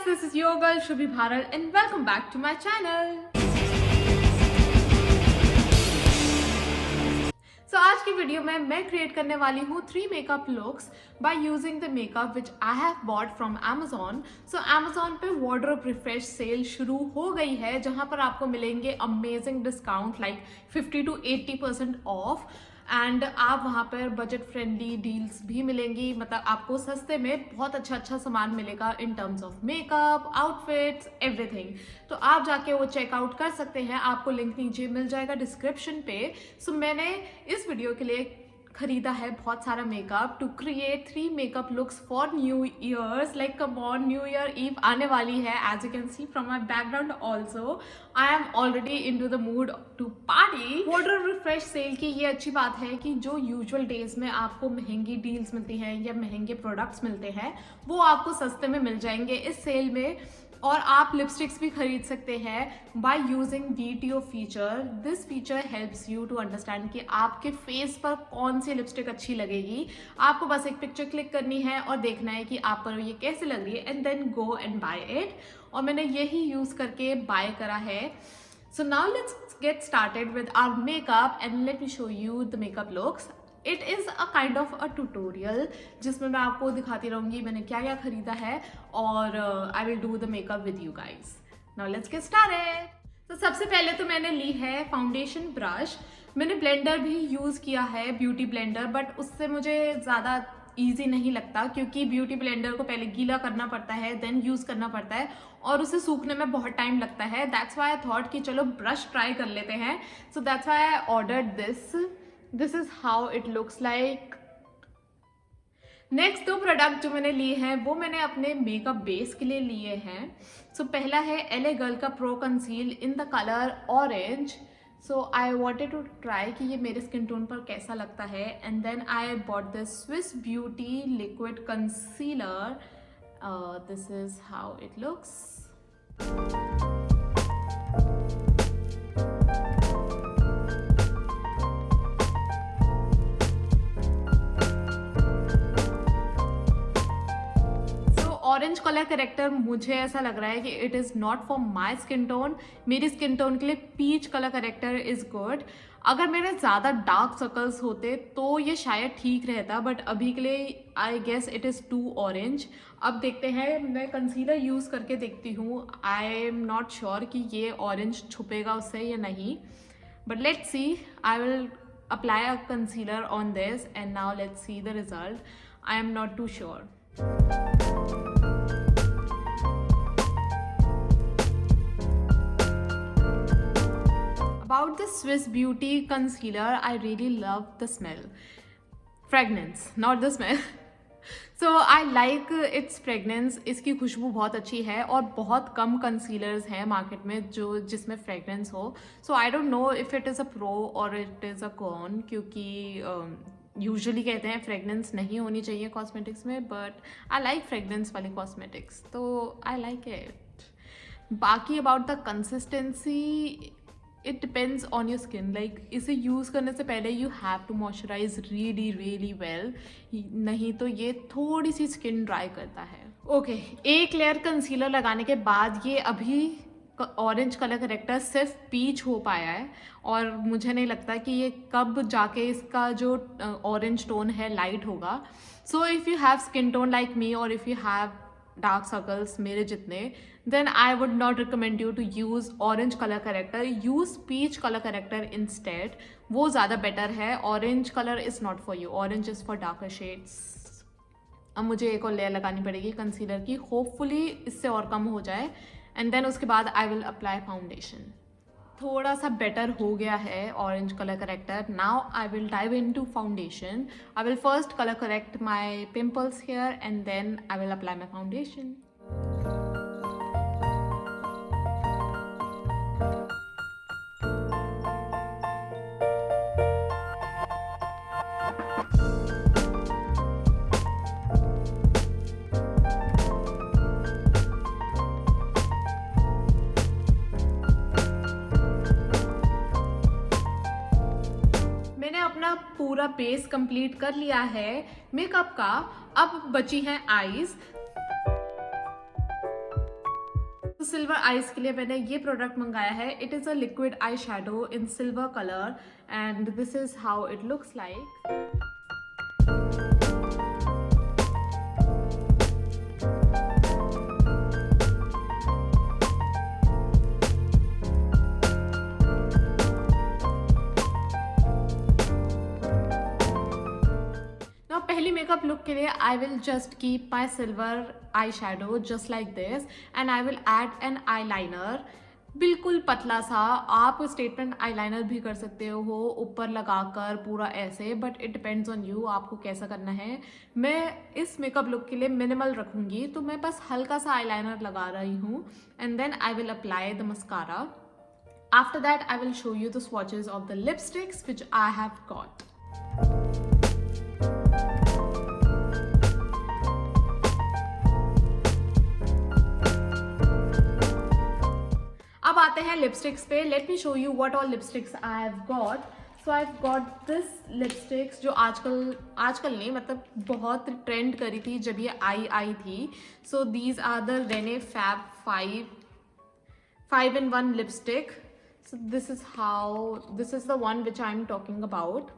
guys, this is your girl Shubhi Bharal and welcome back to my channel. So आज की video में मैं create करने वाली हूँ 3 makeup looks by using the makeup which I have bought from Amazon. So Amazon पे wardrobe refresh cell शुरू हो गई है जहाँ पर आपको मिलेंगे amazing discount like 50 to 80% of and आप वहाँ पर बजट फ्रेंडली डील्स भी मिलेंगी. मतलब आपको सस्ते में बहुत अच्छा सामान मिलेगा in terms of makeup, outfits, everything. तो आप जाके वो चेकआउट कर सकते हैं. आपको लिंक नीचे मिल जाएगा डिस्क्रिप्शन पे. सो मैंने इस वीडियो के लिए खरीदा है बहुत सारा makeup to create 3 makeup looks for new Year's. Like come on, New Year Eve आने वाली है. As you can see from my background also I am already into the mood to party. Wardrobe refresh sale की ये अच्छी बात है कि जो यूजुअल डेज में आपको महंगी डील्स मिलती हैं या महंगे प्रोडक्ट्स मिलते हैं वो आपको सस्ते में मिल जाएंगे इस सेल में. और आप लिपस्टिक्स भी खरीद सकते हैं by using DTO feature. This feature helps you to understand कि आपके फेस पर कौन सी लिपस्टिक अच्छी लगेगी. आपको बस एक पिक्चर क्लिक करनी है और देखना है कि आप पर ये कैसे लग रही है and then go and buy it. और मैंने यही यूज़ करके बाय करा है. So now let's get started with our makeup and let me show you the makeup looks. It is a kind of a tutorial जिसमें मैं आपको दिखाती रहूँगी मैंने क्या क्या खरीदा है और I will do the makeup with you guys. Now let's get started. तो सबसे पहले तो मैंने ली है फाउंडेशन ब्रश. मैंने ब्लेंडर भी यूज़ किया है, ब्यूटी ब्लेंडर, बट उससे मुझे ज़्यादा ईजी नहीं लगता क्योंकि ब्यूटी ब्लेंडर को पहले गीला करना पड़ता है देन यूज़ करना पड़ता है और उसे सूखने में बहुत टाइम लगता है. दैट्स वाई आई थॉट कि चलो ब्रश ट्राई कर लेते हैं. सो that's why I ordered this. This is how it looks like. Next 2 product जो मैंने लिए हैं वो मैंने अपने मेकअप बेस के लिए लिए हैं. सो पहला है LA गर्ल का pro conceal in the colour orange. So I wanted to try कि ये मेरे स्किन टोन पर कैसा लगता है and then I bought this Swiss beauty liquid concealer. This is how it looks. Orange colour corrector मुझे ऐसा लग रहा है कि it is not for my skin tone. मेरी स्किन टोन के लिए peach colour corrector is good. अगर मेरे ज़्यादा डार्क सर्कल्स होते तो ये शायद ठीक रहता बट अभी के लिए I guess it is too orange. अब देखते हैं, मैं कंसीलर यूज़ करके देखती हूँ. आई एम नॉट श्योर कि ये ऑरेंज छुपेगा उससे या नहीं but let's see. I will apply a concealer on this and now let's see the result. I am not too sure. About the Swiss Beauty concealer, I really love the smell. Fragrance, not the smell. So I like its fragrance. इसकी खुशबू बहुत अच्छी है और बहुत कम concealers हैं market में जो जिसमें फ्रेगरेंस हो. So I don't know if it is a pro और इट इज़ अ कॉन क्योंकि यूजुअली कहते हैं फ्रेगरेंस नहीं होनी चाहिए कॉस्मेटिक्स में बट आई लाइक फ्रेगरेंस वाली कॉस्मेटिक्स तो आई लाइक इट. बाकी about the consistency it depends on your skin. Like इसे यूज़ करने से पहले you have to moisturise really well, नहीं तो ये थोड़ी सी स्किन ड्राई करता है. ओके, एक लेयर कंसीलर लगाने के बाद ये अभी ऑरेंज कलर करेक्टर सिर्फ पीच हो पाया है और मुझे नहीं लगता कि ये कब जाके इसका जो ऑरेंज टोन है लाइट होगा. So if you have skin tone like me और if you have dark circles मेरे जितने, then I would not recommend you to use orange color corrector. Use peach color corrector instead. वो ज़्यादा better है. Orange color is not for you. Orange is for darker shades. अब मुझे एक और layer लगानी पड़ेगी कंसीलर की. होपफुली इससे और कम हो जाए एंड देन उसके बाद आई विल अप्लाई फाउंडेशन. थोड़ा सा बेटर हो गया है orange colour corrector. Now I will dive into foundation. I will first colour correct my pimples here and then I will apply my foundation. अपना पूरा बेस कंप्लीट कर लिया है मेकअप का. अब बची हैं आईज. तो सिल्वर आईज के लिए मैंने ये प्रोडक्ट मंगाया है. It is a liquid eye shadow in silver colour and this is how it looks like. पहली मेकअप लुक के लिए I will just keep my silver eye shadow just like this and I will add an eye liner. बिल्कुल पतला सा. आप statement eye liner भी कर सकते हो ऊपर लगाकर पूरा ऐसे, but it depends on you आपको कैसा करना है. मैं इस मेकअप लुक के लिए मिनिमल रखूंगी, तो मैं बस हल्का सा आई लाइनर लगा रही हूँ and then I will apply the mascara. After that I will show you the swatches of the lipsticks which I have got. अब आते हैं लिपस्टिक्स पे. Let me show you what all lipsticks I have got. So I have got this lipsticks जो आजकल नहीं, मतलब बहुत trend करी थी जब ये आई थी. So these are the Renee fab 5-in-1 lipstick. So this is the one which I am talking about.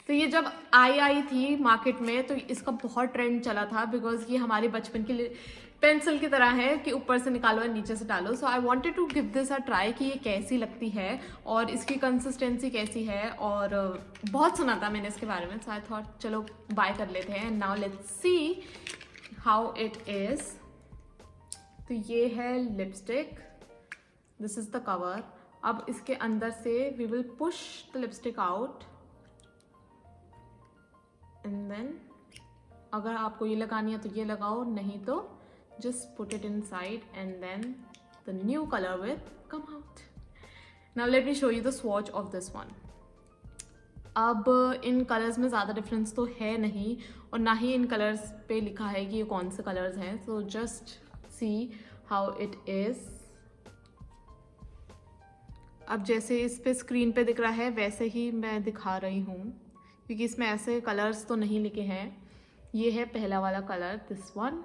तो ये जब आई थी मार्केट में तो इसका बहुत ट्रेंड चला था, बिकॉज ये हमारे बचपन के लिए पेंसिल की तरह है कि ऊपर से निकालो और नीचे से डालो. So I wanted to give this a try कि ये कैसी लगती है और इसकी कंसिस्टेंसी कैसी है, और बहुत सुना था मैंने इसके बारे में. सो आई थॉट चलो बाय कर लेते हैं. Now let's see how it is. तो ये है lipstick. This is the cover. अब इसके अंदर से we will push the lipstick out and then अगर आपको ये लगानी है तो ये लगाओ, नहीं तो just put it inside and then the new color will come out. Now let me show you the swatch of this one. अब इन कलर्स में ज़्यादा डिफरेंस तो है नहीं और ना ही इन कलर्स पे लिखा है कि ये कौन से कलर्स हैं. So just see how it is. अब जैसे इस पे स्क्रीन पे दिख रहा है वैसे ही मैं दिखा रही हूँ, क्योंकि इसमें ऐसे कलर्स तो नहीं लिखे हैं. ये है पहला वाला कलर, दिस वन.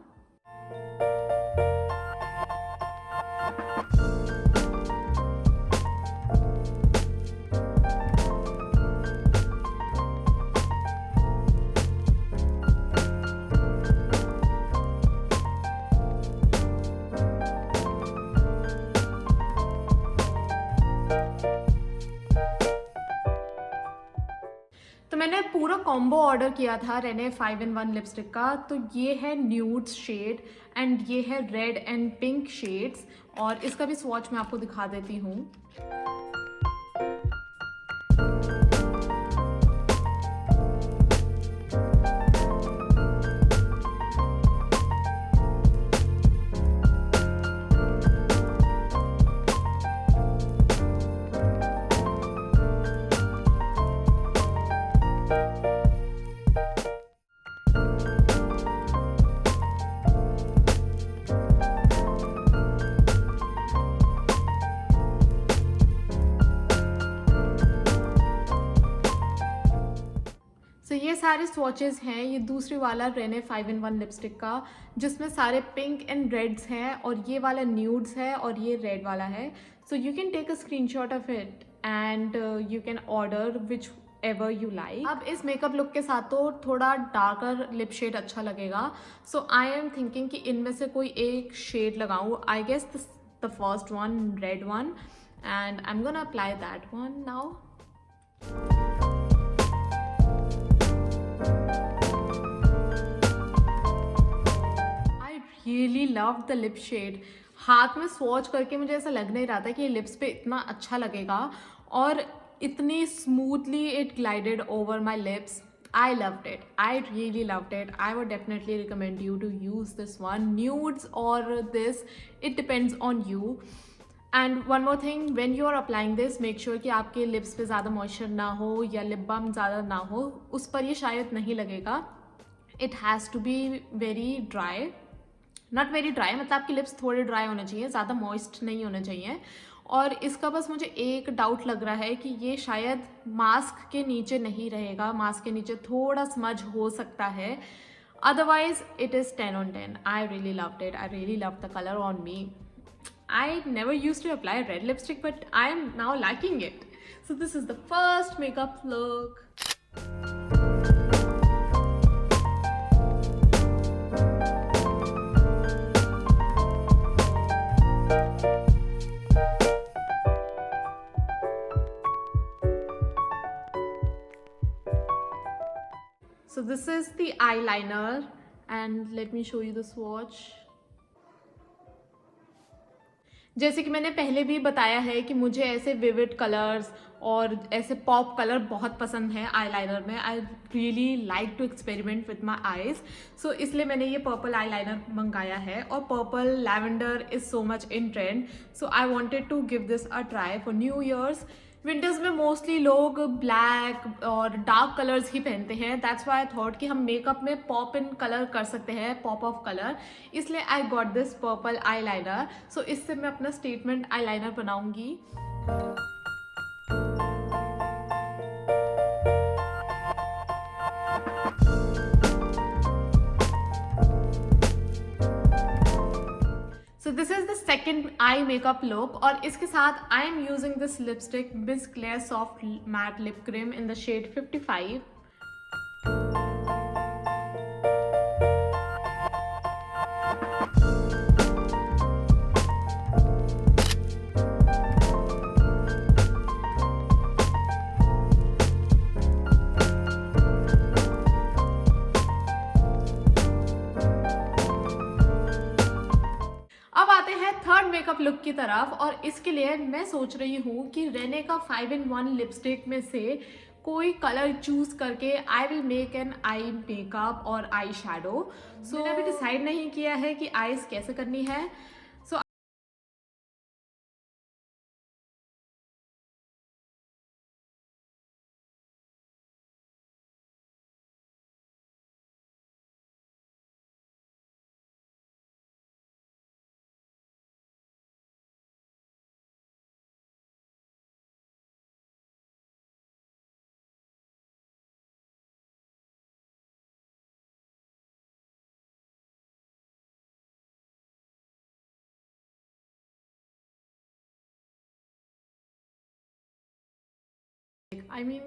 तो मैंने पूरा कॉम्बो ऑर्डर किया था रेने 5-in-1 लिपस्टिक का. तो ये है न्यूड शेड एंड ये है रेड एंड पिंक शेड्स, और इसका भी स्वॉच मैं आपको दिखा देती हूँ. तो ये सारे स्वॉचेस हैं. ये दूसरी वाला रेने 5-in-1 लिपस्टिक का, जिसमें सारे पिंक एंड रेड्स हैं, और ये वाला न्यूड्स है और ये रेड वाला है. So you can take a screenshot of it and you can order whichever you like. अब इस मेकअप लुक के साथ तो थोड़ा डार्कर लिप शेड अच्छा लगेगा. सो आई एम थिंकिंग कि इनमें से कोई एक शेड लगाऊँ. I guess the first one, red one, and I am gonna apply that one now. Really love the lip shade. हाथ में स्वॉच करके मुझे ऐसा लग नहीं रहा था कि ये लिप्स पे इतना अच्छा लगेगा, और इतनी smoothly it glided over my lips. I loved it. I really loved it. I would definitely recommend you to use this one. Nudes or this, it depends on you. And one more thing, when you are applying this, make sure कि आपके lips पे ज़्यादा moisture ना हो या lip balm ज़्यादा ना हो. उस पर ये शायद नहीं लगेगा. It has to be very dry. Not very dry, मतलब आपके lips थोड़े dry होने चाहिए, ज़्यादा moist नहीं होने चाहिए. और इसका बस मुझे एक डाउट लग रहा है कि ये शायद मास्क के नीचे नहीं रहेगा. मास्क के नीचे थोड़ा स्मज हो सकता है. Otherwise it is 10 on 10. I really loved it. I really loved the color on me. I never used to apply red lipstick, but I am now liking it. So this is the first makeup look. So this is the eyeliner, and let me show you the swatch. जैसे कि मैंने पहले भी बताया है कि मुझे ऐसे विविड कलर्स और ऐसे पॉप कलर बहुत पसंद है आईलाइनर में. I really like to experiment with my eyes. So इसलिए मैंने ये पर्पल आईलाइनर मंगाया है, और purple lavender is so much in trend. So I wanted to give this a try for new years. Winters में mostly लोग black और dark colours ही पहनते हैं. दैट्स वाई आई थॉट कि हम मेकअप में पॉप इन कलर कर सकते हैं, पॉप ऑफ कलर. इसलिए I got this purple eyeliner. So इससे मैं अपना स्टेटमेंट आईलाइनर बनाऊंगी. So this is the second eye makeup look, और इसके साथ I am using this lipstick Miss Claire Soft Matte Lip Cream in the shade 55. अब आते हैं थर्ड मेकअप लुक की तरफ, और इसके लिए मैं सोच रही हूँ कि रेने का 5-in-1 लिपस्टिक में से कोई कलर चूज करके I will make an eye makeup और आई शैडो. सो मैंने अभी डिसाइड नहीं किया है कि आईज कैसे करनी है. सो आई मीन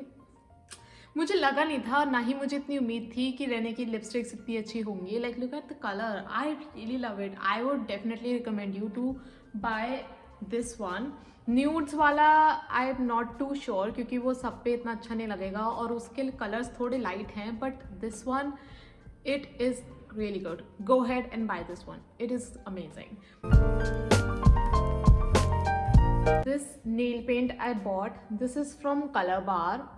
मुझे लगा नहीं था, ना ही मुझे इतनी उम्मीद थी कि रेने की लिपस्टिक्स इतनी अच्छी होंगी. Like look at the colour, I really love it. I would definitely recommend you to buy this one. Nudes वाला I am not too sure, क्योंकि वो सब पे इतना अच्छा नहीं लगेगा और उसके कलर्स थोड़े लाइट हैं. But this one, it is really good. Go ahead and buy this one. It is amazing. This nail paint I bought, this is from Color Bar,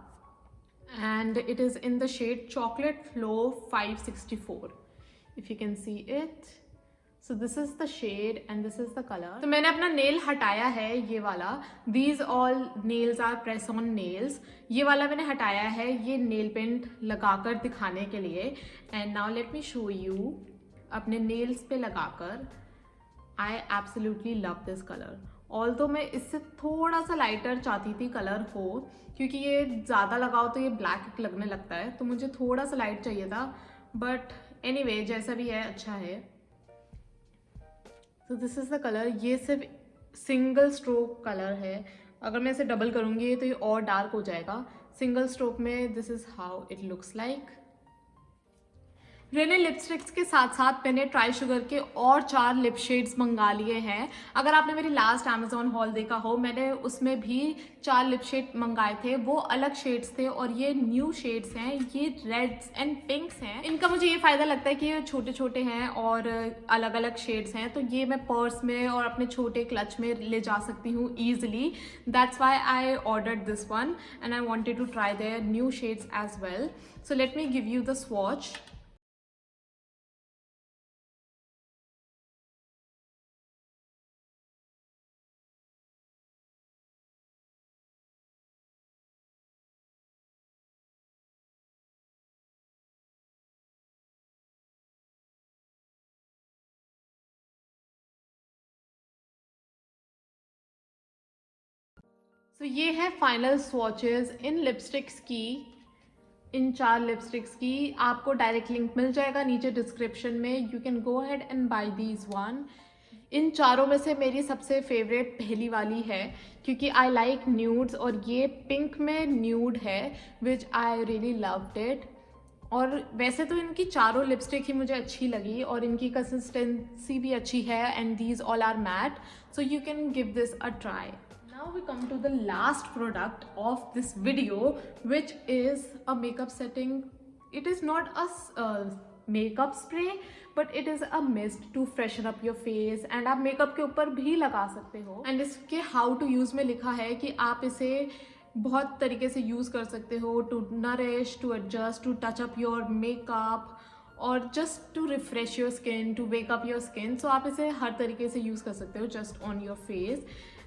and it is in the shade Chocolate Flow 564, if you can see it. So this is the shade and this is the color. तो मैंने अपना nail हटाया है, ये वाला. These all nails are press on nails. ये वाला मैंने हटाया है ये नेल पेंट लगाकर दिखाने के लिए. And now let me show you अपने नेल्स पे लगाकर. I absolutely love this color. Although मैं इससे थोड़ा सा लाइटर चाहती थी कलर हो, क्योंकि ये ज़्यादा लगाओ तो ये ब्लैक लगने लगता है, तो मुझे थोड़ा सा लाइट चाहिए था. बट एनीवे जैसा भी है अच्छा है. तो दिस इज़ द कलर. ये सिर्फ सिंगल स्ट्रोक कलर है. अगर मैं इसे डबल करूँगी तो ये और डार्क हो जाएगा. सिंगल स्ट्रोक में this is how it looks like. Renee lipsticks के साथ साथ मैंने ट्राई शुगर के और 4 लिप शेड्स मंगा लिए हैं. अगर आपने मेरी लास्ट अमेजोन हॉल देखा हो, मैंने उसमें भी 4 लिप शेड मंगाए थे. वो अलग शेड्स थे और ये न्यू शेड्स हैं. ये रेड्स एंड पिंक्स हैं. इनका मुझे ये फ़ायदा लगता है कि ये छोटे छोटे हैं और अलग अलग शेड्स हैं, तो ये मैं पर्स में और अपने छोटे क्लच में ले जा सकती हूँ easily. That's why I ordered this one and I wanted to try their new shades as well. So let me give you the swatch. तो ये है फाइनल स्वॉचेस इन लिपस्टिक्स की. इन 4 लिपस्टिक्स की आपको डायरेक्ट लिंक मिल जाएगा नीचे डिस्क्रिप्शन में। You can go ahead and buy these one. इन चारों में से मेरी सबसे फेवरेट पहली वाली है क्योंकि आई लाइक न्यूड्स और ये पिंक में न्यूड है विच आई रियली लव्ड इट। और वैसे तो इनकी चारों लिपस्टिक ही मुझे अच्छी लगी और इनकी कंसिस्टेंसी भी अच्छी है and these all are matte, so you can give this a try. Now we come to the last product of this video, which is a makeup setting. It is not a makeup spray, but it is a mist to freshen up your face, and आप makeup के ऊपर भी लगा सकते हो. And इसके how to use में लिखा है कि आप इसे बहुत तरीके से यूज़ कर सकते हो, to nourish, to adjust, to touch up your makeup, और just to refresh your skin, to wake up your skin. So आप इसे हर तरीके से यूज़ कर सकते हो just on your face,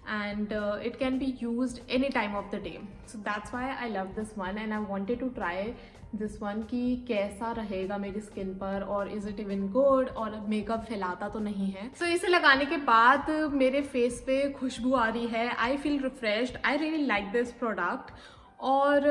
and it can be used any time of the day. So that's why I love this one and I wanted to try this one कि कैसा रहेगा मेरी स्किन पर, और इज़ इट इवन गुड, और makeup फैलाता तो नहीं है. सो इसे लगाने के बाद मेरे फेस पे खुशबू आ रही है. I feel refreshed. I really like this product. और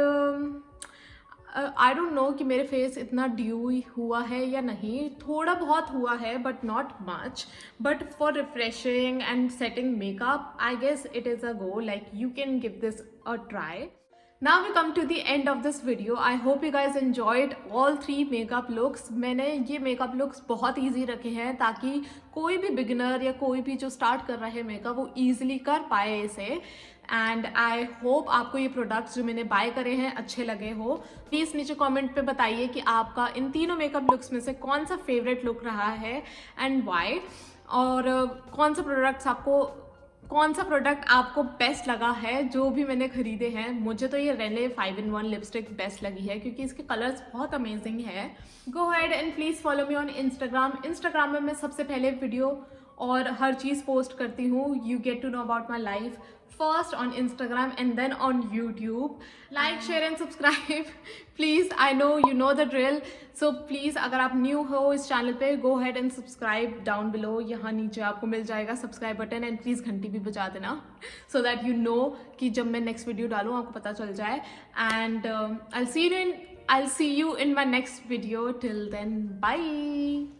आई डोंट नो कि मेरे फेस इतना ड्यू हुआ है या नहीं. थोड़ा बहुत हुआ है but not much. But for refreshing and setting makeup I guess it is a go. Like you can give this a try. Now we come to the end of this video. I hope you guys enjoyed all 3 makeup looks. मैंने ये makeup looks बहुत easy रखे हैं ताकि कोई भी beginner या कोई भी जो start कर रहा है makeup वो easily कर पाए इसे. एंड आई होप आपको ये प्रोडक्ट्स जो मैंने बाय करे हैं अच्छे लगे हो. प्लीज़ नीचे कमेंट पे बताइए कि आपका इन तीनों मेकअप लुक्स में से कौन सा फेवरेट लुक रहा है एंड वाई, और कौन सा प्रोडक्ट आपको बेस्ट लगा है जो भी मैंने खरीदे हैं. मुझे तो ये रेने 5-in-1 लिपस्टिक बेस्ट लगी है क्योंकि इसके कलर्स बहुत अमेजिंग है. गो ahead and please follow me on Instagram में मैं सबसे पहले वीडियो और हर चीज़ पोस्ट करती हूँ. You get to know about my life first on Instagram and then on YouTube. Like, share and subscribe. Please, I know you know the drill. So please, अगर आप new हो इस channel पे, go ahead and subscribe down below. यहाँ नीचे आपको मिल जाएगा subscribe button, and please घंटी भी बजा देना so that you know कि जब मैं next video डालूँ आपको पता चल जाए. And I'll see you in my next video. Till then, bye.